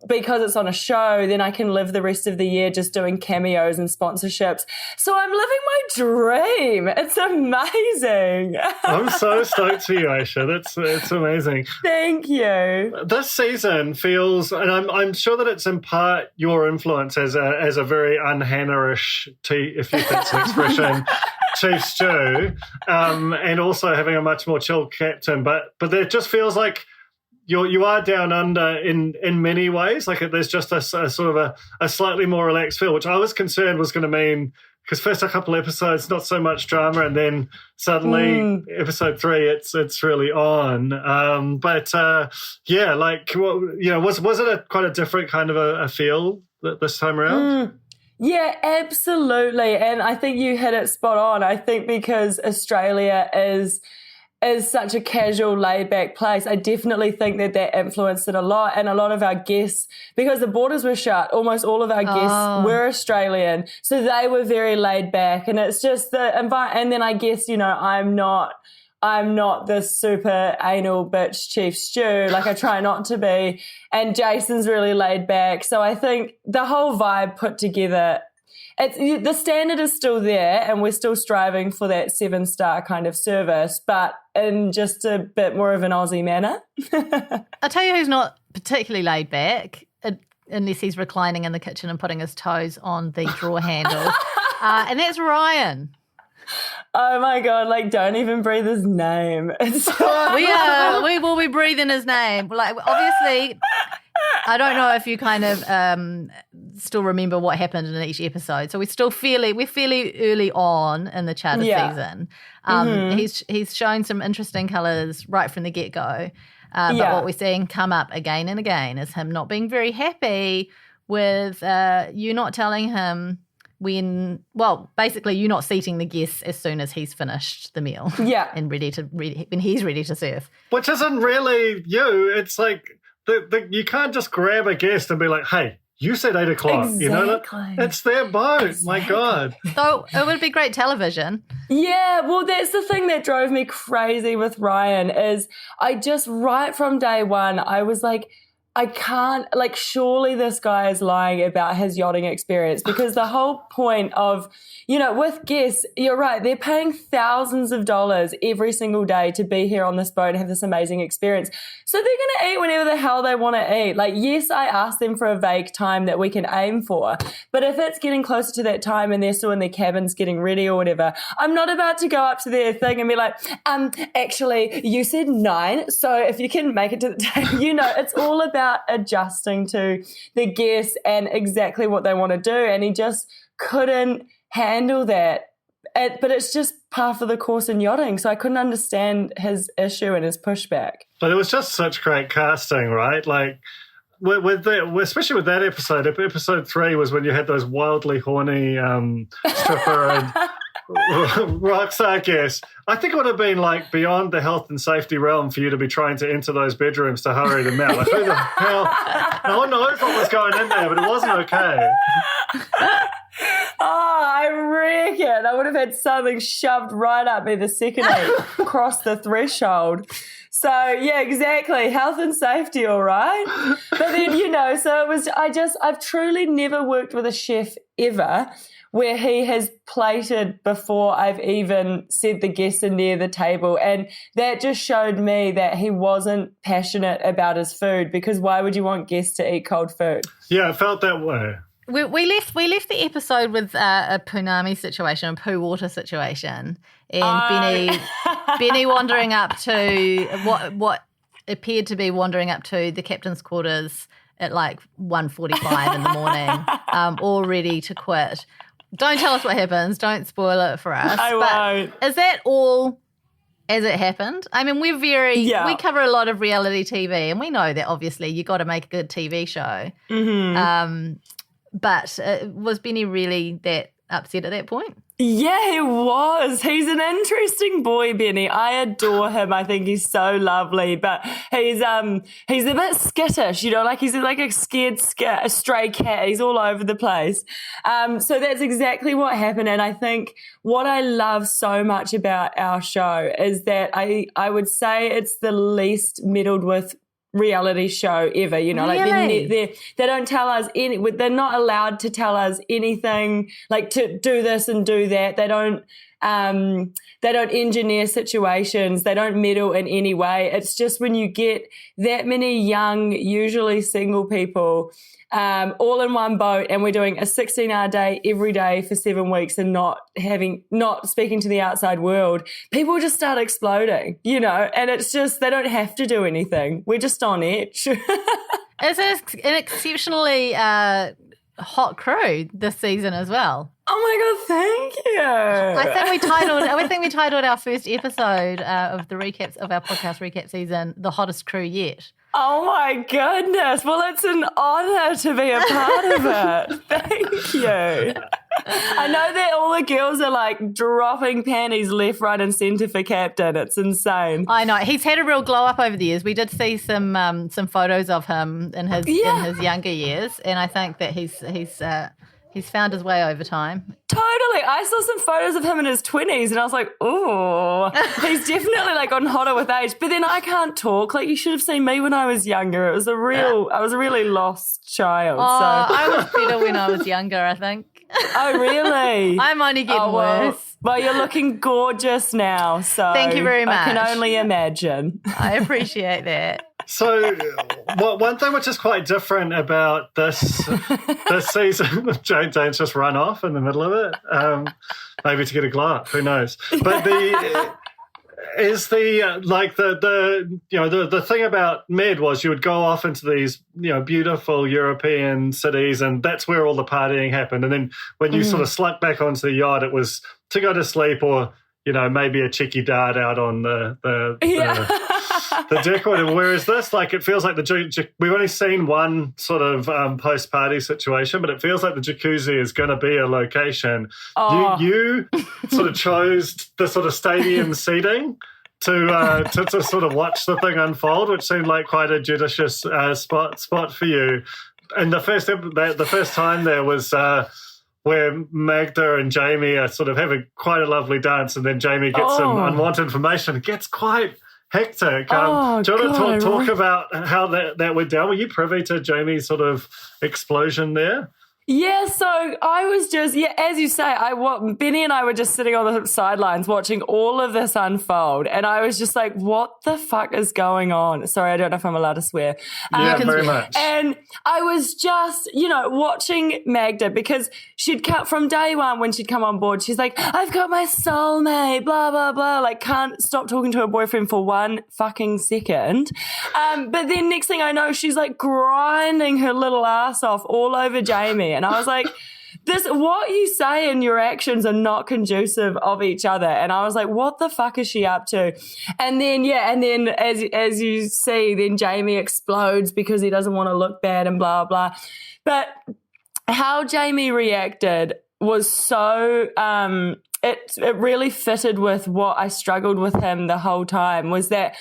Speaker 10: because it's on a show, then I can live the rest of the year just doing cameos and sponsorships. So I'm living my dream. It's amazing.
Speaker 11: I'm so stoked for you, Aesha. It's amazing.
Speaker 10: Thank you.
Speaker 11: This season feels, and I'm sure that it's in part your influence as a very un-Hannah-ish, if you think it's an expression, Chief Stew, and also having a much more chill captain. But it just feels like you are down under in many ways. Like there's just a sort of a slightly more relaxed feel, which I was concerned was going to mean, because first a couple episodes, not so much drama, and then suddenly episode 3, it's really on. Was it quite a different kind of a feel this time around?
Speaker 10: Yeah, absolutely. And I think you hit it spot on. I think because Australia is such a casual, laid-back place, I definitely think that influenced it a lot. And a lot of our guests, because the borders were shut, almost all of our guests were Australian. So they were very laid back. And it's just the environment. And then I guess, I'm not this super anal bitch Chief Stew. Like I try not to be. And Jason's really laid back. So I think the whole vibe put together, the standard is still there, and we're still striving for that 7-star kind of service, but in just a bit more of an Aussie manner.
Speaker 2: I'll tell you who's not particularly laid back, unless he's reclining in the kitchen and putting his toes on the drawer handle, and that's Ryan.
Speaker 10: Oh my God, don't even breathe his name.
Speaker 2: We will be breathing his name. Obviously, I don't know if you kind of still remember what happened in each episode. So we're fairly early on in the charter season. He's shown some interesting colours right from the get-go. But what we're seeing come up again and again is him not being very happy with you not telling him basically you're not seating the guests as soon as he's finished the meal. Yeah. And when he's ready to serve.
Speaker 11: Which isn't really you. It's like you can't just grab a guest and be like, hey, you said 8 o'clock.
Speaker 10: Exactly.
Speaker 11: It's their boat. Exactly. My God.
Speaker 2: So it would be great television.
Speaker 10: Yeah, well, that's the thing that drove me crazy with Ryan is I just, right from day one, I was like, I can't, surely this guy is lying about his yachting experience, because the whole point of, with guests, you're right, they're paying thousands of dollars every single day to be here on this boat and have this amazing experience. So they're going to eat whenever the hell they want to eat. Yes, I asked them for a vague time that we can aim for, but if it's getting closer to that time and they're still in their cabins getting ready or whatever, I'm not about to go up to their thing and be like, actually, you said 9, so if you can make it to the table, it's all about adjusting to the guests and exactly what they want to do, and he just couldn't handle that. But it's just par for the course in yachting, so I couldn't understand his issue and his pushback.
Speaker 11: But it was just such great casting, right? Especially with that episode. Episode 3 was when you had those wildly horny stripper and rockstar guests. I think it would have been beyond the health and safety realm for you to be trying to enter those bedrooms to hurry them out. Who the hell? No one knows what was going in there, but it wasn't okay.
Speaker 10: I reckon I would have had something shoved right up me the second I crossed the threshold. So, yeah, exactly. Health and safety, all right. But then, so it was, I've truly never worked with a chef ever where he has plated before I've even said the guests are near the table. And that just showed me that he wasn't passionate about his food, because why would you want guests to eat cold food?
Speaker 11: Yeah, it felt that way.
Speaker 2: We left the episode with a punami situation, a poo water situation, and Benny wandering up to what appeared to be wandering up to the captain's quarters at 1:45 in the morning, all ready to quit. Don't tell us what happens. Don't spoil it for us.
Speaker 10: I won't.
Speaker 2: Is that all as it happened? I mean, we cover a lot of reality TV, and we know that obviously you got to make a good TV show. Mm-hmm. But was Benny really that upset at that point?
Speaker 10: Yeah, he was. He's an interesting boy, Benny. I adore him. I think he's so lovely, but he's a bit skittish, like he's like a a stray cat. He's all over the place. So that's exactly what happened. And I think what I love so much about our show is that I would say it's the least meddled with reality show ever,
Speaker 2: Really?
Speaker 10: Like they don't tell us they're not allowed to tell us anything, like to do this and do that. They don't engineer situations. They don't meddle in any way. It's just when you get that many young, usually single people all in one boat, and we're doing a 16-hour day every day for 7 weeks and not speaking to the outside world, people just start exploding, and it's just, they don't have to do anything. We're just on edge.
Speaker 2: It's an exceptionally hot crew this season as well.
Speaker 10: Oh my God, thank you.
Speaker 2: I think we titled our first episode of the recaps of our podcast recap season, "The Hottest Crew Yet."
Speaker 10: Oh my goodness. Well, it's an honour to be a part of it. Thank you. I know that all the girls are like dropping panties left, right and centre for Captain. It's insane.
Speaker 2: I know. He's had a real glow up over the years. We did see some photos of him in his younger years, and I think that he's found his way over time.
Speaker 10: Totally. I saw some photos of him in his 20s and I was like, oh, he's definitely like gotten hotter with age. But then I can't talk. Like, you should have seen me when I was younger. I was a really lost child.
Speaker 2: Oh,
Speaker 10: so.
Speaker 2: I was better when I was younger, I think.
Speaker 10: Oh, really?
Speaker 2: I'm only getting worse.
Speaker 10: Well, you're looking gorgeous now. So
Speaker 2: thank you very much.
Speaker 10: I can only imagine.
Speaker 2: I appreciate that.
Speaker 11: So, one thing which is quite different about this season, Jane's just run off in the middle of it, maybe to get a glow up, who knows? But the thing about Med was you would go off into these beautiful European cities, and that's where all the partying happened. And then when you sort of slunk back onto the yacht, it was to go to sleep or maybe a cheeky dart out on the deck. Whereas this, like, it feels like we've only seen one sort of post-party situation, but it feels like the jacuzzi is going to be a location. Oh. You sort of chose the sort of stadium seating to sort of watch the thing unfold, which seemed like quite a judicious spot for you. And the first time there was where Magda and Jamie are sort of having quite a lovely dance, and then Jamie gets some unwanted information. It gets quite hectic. Do you want to talk about how that went down? Were you privy to Jamie's sort of explosion there?
Speaker 10: Yeah, so I was just, as you say, Benny and I were just sitting on the sidelines watching all of this unfold, and I was just like, what the fuck is going on? Sorry, I don't know if I'm allowed to swear.
Speaker 11: Yeah, very much.
Speaker 10: And I was just, watching Magda, because she'd come from day one when she'd come on board, she's like, I've got my soulmate, blah, blah, blah, like can't stop talking to her boyfriend for 1 fucking second. But then next thing I know, she's like grinding her little ass off all over Jamie. And I was like, what you say and your actions are not conducive of each other. And I was like, what the fuck is she up to? And then, as you see, then Jamie explodes because he doesn't want to look bad and blah, blah. But how Jamie reacted was so, it really fitted with what I struggled with him the whole time, was that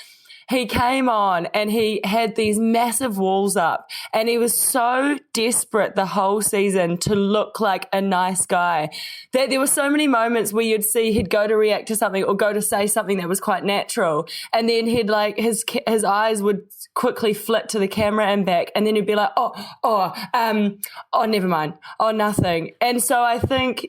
Speaker 10: he came on and he had these massive walls up, and he was so desperate the whole season to look like a nice guy that there were so many moments where you'd see he'd go to react to something or go to say something that was quite natural, and then he'd like his eyes would quickly flit to the camera and back, and then he'd be like, oh, never mind, oh, nothing. And so I think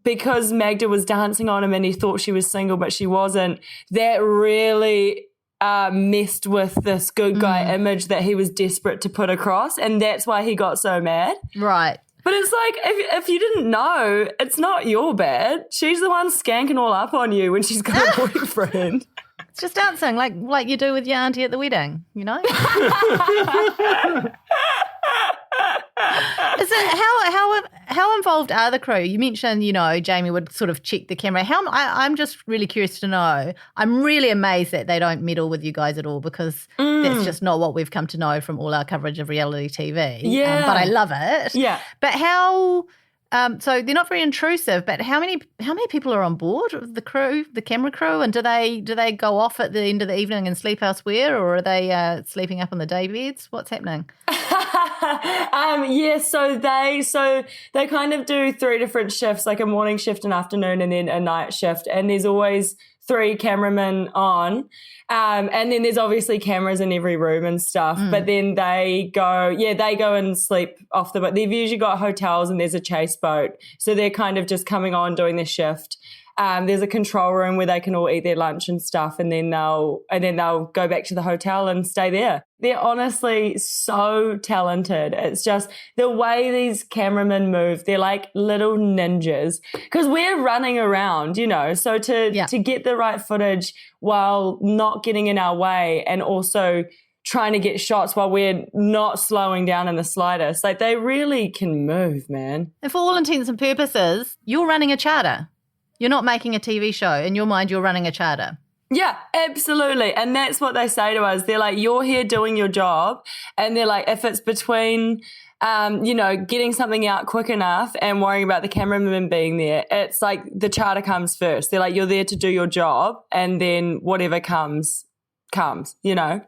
Speaker 10: because Magda was dancing on him and he thought she was single but she wasn't, that really messed with this good guy image that he was desperate to put across, and that's why he got so mad.
Speaker 2: Right.
Speaker 10: But it's like, if you didn't know, it's not your bad. She's the one skanking all up on you when she's got a boyfriend.
Speaker 2: It's just dancing like you do with your auntie at the wedding, Is it how involved are the crew? You mentioned, Jamie would sort of check the camera. I'm just really curious to know. I'm really amazed that they don't meddle with you guys at all, because that's just not what we've come to know from all our coverage of reality TV.
Speaker 10: Yeah.
Speaker 2: But I love it.
Speaker 10: Yeah.
Speaker 2: But how So they're not very intrusive, but how many people are on board of the crew, the camera crew, and do they go off at the end of the evening and sleep elsewhere, or are they sleeping up on the day beds? What's happening?
Speaker 10: So they kind of do 3 different shifts, like a morning shift, an afternoon, and then a night shift. And there's always 3 cameramen on. And then there's obviously cameras in every room and stuff. But then they go and sleep off the boat. They've usually got hotels and there's a chase boat. So they're kind of just coming on, doing their shift. There's a control room where they can all eat their lunch and stuff, and then they'll go back to the hotel and stay there. They're honestly so talented. It's just the way these cameramen move. They're like little ninjas because we're running around, so to get the right footage while not getting in our way and also trying to get shots while we're not slowing down in the slightest. Like, they really can move, man.
Speaker 2: And for all intents and purposes, you're running a charter. You're not making a TV show. In your mind, you're running a charter.
Speaker 10: Yeah, absolutely. And that's what they say to us. They're like, you're here doing your job. And they're like, if it's between, getting something out quick enough and worrying about the cameraman being there, it's like the charter comes first. They're like, you're there to do your job, and then whatever comes.
Speaker 11: The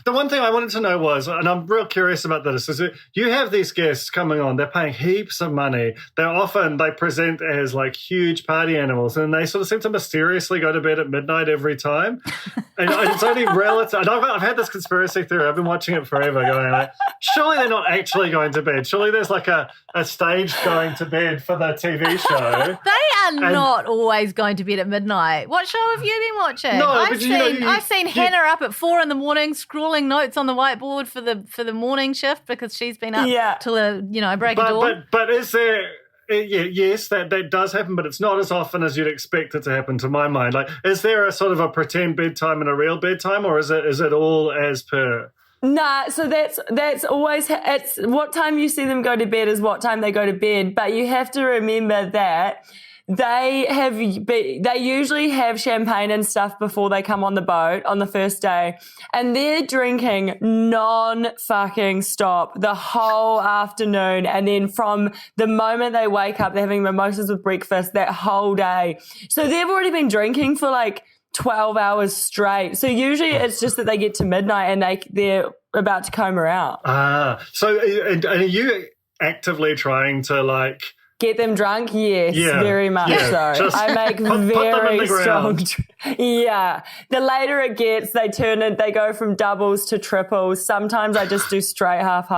Speaker 11: one thing I wanted to know was, and I'm real curious about this, is that you have these guests coming on, they're paying heaps of money. They present as like huge party animals, and they sort of seem to mysteriously go to bed at midnight every time. And it's only relative. And I've had this conspiracy theory. I've been watching it forever, going like, surely they're not actually going to bed. Surely there's like a stage going to bed for the TV show.
Speaker 2: They are not always going to bed at midnight. What show have you been watching?
Speaker 11: No,
Speaker 2: I've seen Hannah up at 4 a.m. scrawling notes on the whiteboard for the morning shift because she's been up till break of dawn.
Speaker 11: But is there? Yes, that does happen, but it's not as often as you'd expect it to happen, to my mind. Like, is there a sort of a pretend bedtime and a real bedtime, or is it all as per?
Speaker 10: Nah, so that's always it's what time you see them go to bed is what time they go to bed. But you have to remember that they usually have champagne and stuff before they come on the boat on the first day, and they're drinking non-fucking stop the whole afternoon, and then from the moment they wake up, they're having mimosas with breakfast that whole day. So they've already been drinking for like 12 hours straight. So usually it's just that they get to midnight and they're about to coma out.
Speaker 11: So are you actively trying to like
Speaker 10: get them drunk? Yes, very much so.
Speaker 11: Just
Speaker 10: I make very strong. The later it gets, they go from doubles to triples. Sometimes I just do straight half.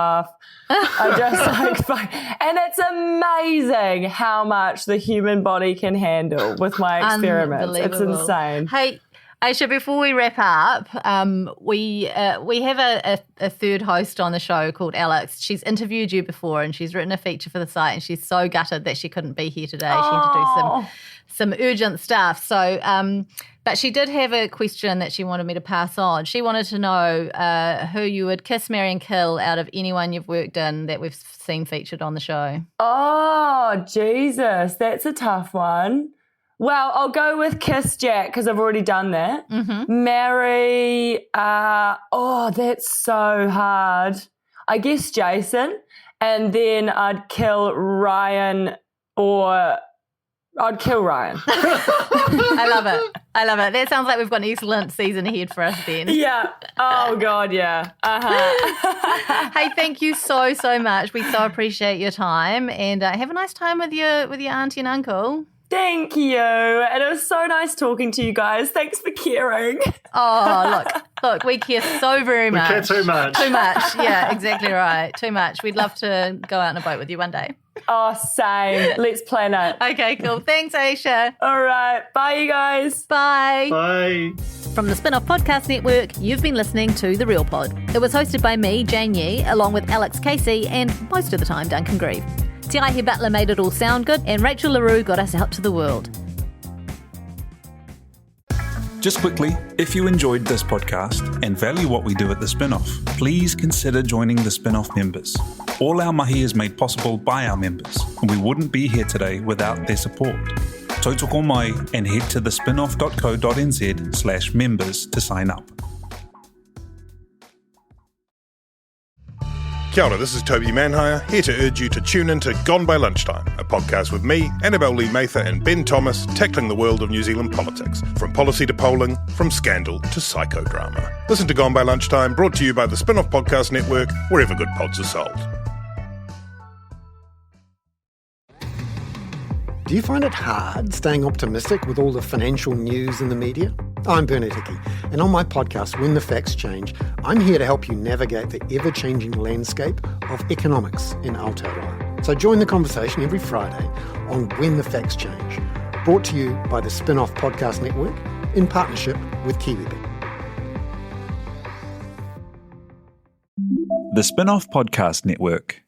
Speaker 10: I just and it's amazing how much the human body can handle with my experiments. It's insane.
Speaker 2: Hey, Aesha, before we wrap up, we have a third host on the show called Alex. She's interviewed you before and she's written a feature for the site, and she's so gutted that she couldn't be here today. She had to do some urgent stuff. So, but she did have a question that she wanted me to pass on. She wanted to know who you would kiss, marry and kill out of anyone you've worked in that we've seen featured on the show.
Speaker 10: Oh, Jesus, that's a tough one. Well, I'll go with kiss Jack because I've already done that.
Speaker 2: Mm-hmm.
Speaker 10: Marry, that's so hard. I guess Jason, and then I'd kill Ryan I'd kill Ryan.
Speaker 2: I love it. That sounds like we've got an excellent season ahead for us then.
Speaker 10: Yeah. Oh, God, yeah.
Speaker 2: Hey, thank you so much. We so appreciate your time, and have a nice time with your auntie and uncle.
Speaker 10: Thank you. And it was so nice talking to you guys. Thanks for caring.
Speaker 2: Oh, look, we care so very much.
Speaker 11: We care too much.
Speaker 2: Too much. Yeah, exactly right. Too much. We'd love to go out on a boat with you one day.
Speaker 10: Oh, same. Let's plan it.
Speaker 2: Okay, cool. Thanks, Aesha.
Speaker 10: All right. Bye, you guys.
Speaker 2: Bye.
Speaker 11: Bye.
Speaker 2: From the Spin-Off Podcast Network, you've been listening to The Real Pod. It was hosted by me, Jane Yee, along with Alex Casey and most of the time Duncan Grieve. Te Aihe Butler made it all sound good, and Rachel LaRue got us out to the world.
Speaker 1: Just quickly, if you enjoyed this podcast and value what we do at The Spin-Off, please consider joining the Spin-Off members. All our mahi is made possible by our members, and we wouldn't be here today without their support. Tautoko mai, and head to thespinoff.co.nz/members to sign up.
Speaker 15: Kia ora, this is Toby Manhire, here to urge you to tune in to Gone by Lunchtime, a podcast with me, Annabelle Lee Mather and Ben Thomas, tackling the world of New Zealand politics, from policy to polling, from scandal to psychodrama. Listen to Gone by Lunchtime, brought to you by the Spin-Off Podcast Network, wherever good pods are sold.
Speaker 16: Do you find it hard staying optimistic with all the financial news in the media? I'm Bernard Hickey, and on my podcast, When the Facts Change, I'm here to help you navigate the ever-changing landscape of economics in Aotearoa. So join the conversation every Friday on When the Facts Change, brought to you by the Spin-Off Podcast Network in partnership with KiwiBet.
Speaker 1: The Spin-Off Podcast Network.